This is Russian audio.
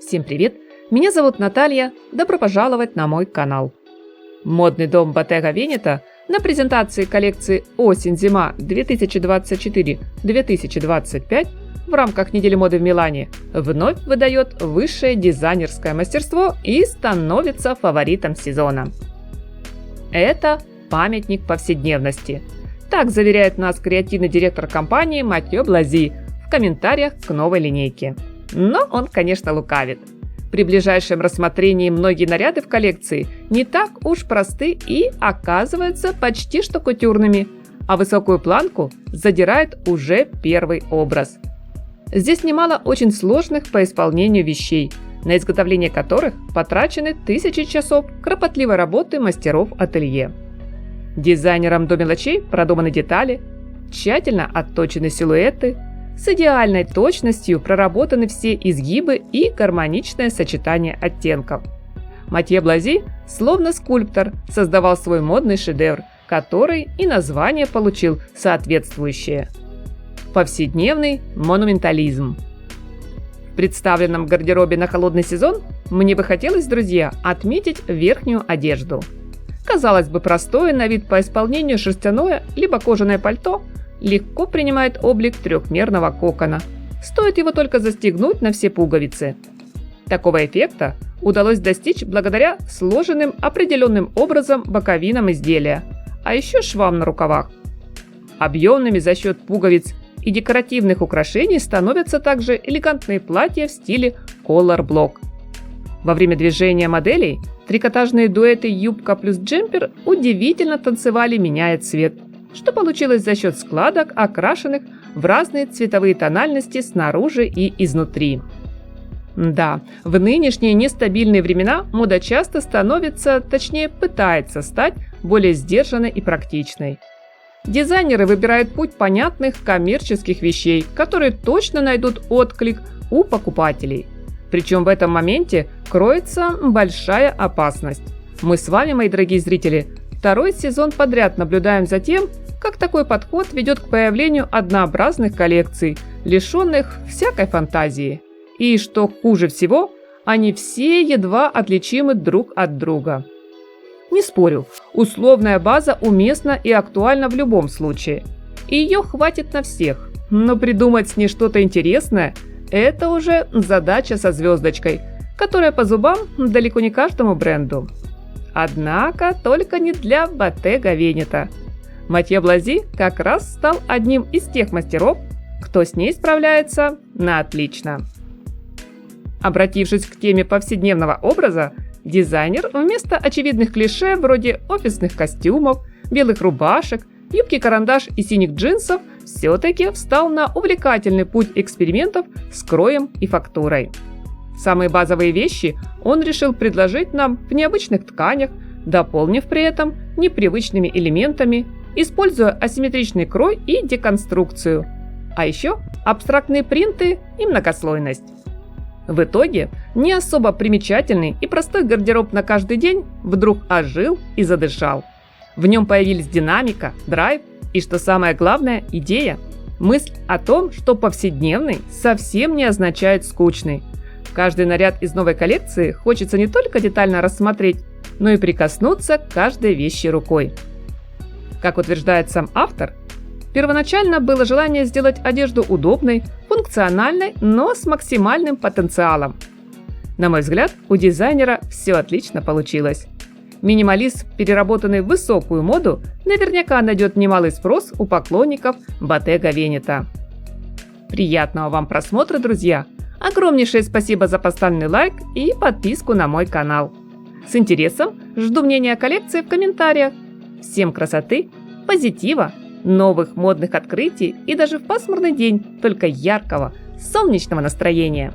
Всем привет! Меня зовут Наталья, добро пожаловать на мой канал. Модный дом Bottega Veneta на презентации коллекции «Осень-зима 2024-2025» в рамках недели моды в Милане вновь выдает высшее дизайнерское мастерство и становится фаворитом сезона. Это памятник повседневности. Так заверяет нас креативный директор компании Матьё Блази в комментариях к новой линейке. Но он, конечно, лукавит. При ближайшем рассмотрении многие наряды в коллекции не так уж просты и оказываются почти что кутюрными, а высокую планку задирает уже первый образ. Здесь немало очень сложных по исполнению вещей, на изготовление которых потрачены тысячи часов кропотливой работы мастеров ателье. Дизайнером до мелочей продуманы детали, тщательно отточены силуэты, с идеальной точностью проработаны все изгибы и гармоничное сочетание оттенков. Матьё Блази, словно скульптор, создавал свой модный шедевр, который и название получил соответствующее – повседневный монументализм. В представленном гардеробе на холодный сезон мне бы хотелось, друзья, отметить верхнюю одежду. Казалось бы, простое на вид по исполнению шерстяное либо кожаное пальто легко принимает облик трехмерного кокона. Стоит его только застегнуть на все пуговицы. Такого эффекта удалось достичь благодаря сложенным определенным образом боковинам изделия, а еще швам на рукавах. Объемными за счет пуговиц и декоративных украшений становятся также элегантные платья в стиле collar block. Во время движения моделей трикотажные дуэты юбка плюс джемпер удивительно танцевали, меняя цвет, что получилось за счет складок, окрашенных в разные цветовые тональности снаружи и изнутри. Да, в нынешние нестабильные времена мода часто становится, точнее пытается стать более сдержанной и практичной. Дизайнеры выбирают путь понятных коммерческих вещей, которые точно найдут отклик у покупателей. Причем в этом моменте кроется большая опасность. Мы с вами, мои дорогие зрители, второй сезон подряд наблюдаем за тем, как такой подход ведет к появлению однообразных коллекций, лишенных всякой фантазии. И, что хуже всего, они все едва отличимы друг от друга. Не спорю, условная база уместна и актуальна в любом случае. И ее хватит на всех. Но придумать с ней что-то интересное – это уже задача со звездочкой, которая по зубам далеко не каждому бренду. Однако только не для Bottega Veneta. Матьё Блази как раз стал одним из тех мастеров, кто с ней справляется на отлично. Обратившись к теме повседневного образа, дизайнер вместо очевидных клише вроде офисных костюмов, белых рубашек, юбки-карандаш и синих джинсов все-таки встал на увлекательный путь экспериментов с кроем и фактурой. Самые базовые вещи он решил предложить нам в необычных тканях, дополнив при этом непривычными элементами, используя асимметричный крой и деконструкцию, а еще абстрактные принты и многослойность. В итоге не особо примечательный и простой гардероб на каждый день вдруг ожил и задышал. В нем появились динамика, драйв и, что самое главное, идея. Мысль о том, что повседневный совсем не означает скучный. Каждый наряд из новой коллекции хочется не только детально рассмотреть, но и прикоснуться к каждой вещи рукой. Как утверждает сам автор, первоначально было желание сделать одежду удобной, функциональной, но с максимальным потенциалом. На мой взгляд, у дизайнера все отлично получилось. Минимализм, переработанный в высокую моду, наверняка найдет немалый спрос у поклонников Bottega Veneta. Приятного вам просмотра, друзья! Огромнейшее спасибо за поставленный лайк и подписку на мой канал. С интересом жду мнения о коллекции в комментариях. Всем красоты, позитива, новых модных открытий и даже в пасмурный день только яркого, солнечного настроения.